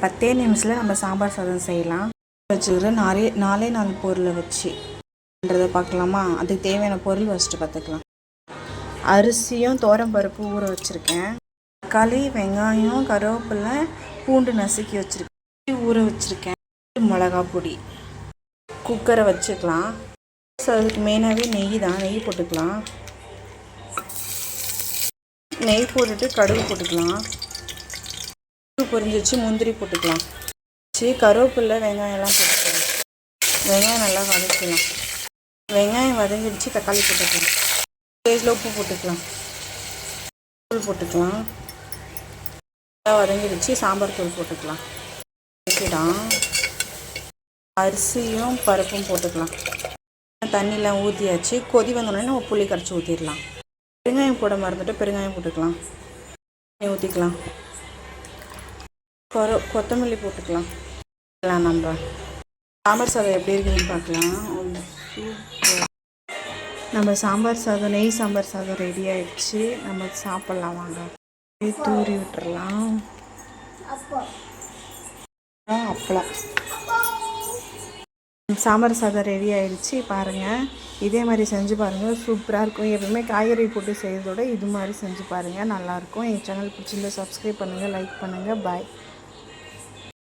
10 நிமிஷத்தில் நம்ம சாம்பார் சாதம் செய்யலாம். வச்சுக்கிற 4 பொருளை வச்சுன்றதை பார்க்கலாமா? அதுக்கு தேவையான பொருள் ஃபஸ்ட்டு பார்த்துக்கலாம். அரிசியும் பருப்பு ஊற வச்சுருக்கேன். தக்காளி, வெங்காயம், கருவேப்பிலை, பூண்டு நசுக்கி வச்சுருக்கேன். ஊற வச்சுருக்கேன். மிளகா பொடி. குக்கரை வச்சுக்கலாம். அதுக்கு மெயினாகவே நெய் போட்டுக்கலாம். நெய் போட்டுட்டு கடுகு போட்டுக்கலாம். பொரிஞ்சிச்சு முந்திரி போட்டுக்கலாம். கருவேப்பிலை, வெங்காயம்லாம் போட்டுக்கலாம். வெங்காயம் நல்லா வதக்கலாம். வெங்காயம் வதங்கிடுச்சு தக்காளி போட்டுக்கலாம். ஸ்டேஜில் உப்பு போட்டுக்கலாம். தூள் போட்டுக்கலாம். நல்லா வதங்கிடுச்சு சாம்பார் தூள் போட்டுக்கலாம். அரிசியும் பருப்பும் போட்டுக்கலாம். தண்ணியெலாம் ஊற்றியாச்சு. கொதி வந்தோடனே நம்ம புளி கரைச்சி ஊற்றிடலாம். பெருங்காயம் போட மறந்துட்டு பெருங்காயம் போட்டுக்கலாம். ஊற்றிக்கலாம். கொத்தமல்லி போட்டுக்கலாம். நம்ம சாம்பார் சாதம் எப்படி இருக்குன்னு பார்க்கலாம். நம்ம சாம்பார் சாதம் நெய் சாம்பார் சாதம் ரெடி ஆகிடுச்சு. நம்ம சாப்பிட்லாம் வாங்க. தூரி விட்டுறலாம். அப்பளம் சாம்பார் சாதம் ரெடி ஆகிடுச்சு. பாருங்கள், இதே மாதிரி செஞ்சு பாருங்கள். சூப்பராக இருக்கும். எப்பவுமே காய்கறி போட்டு செய்கிறதோட இது மாதிரி செஞ்சு பாருங்கள், நல்லாயிருக்கும். என் சேனல் பிடிச்சிருந்தா சப்ஸ்கிரைப் பண்ணுங்கள், லைக் பண்ணுங்கள். பாய்.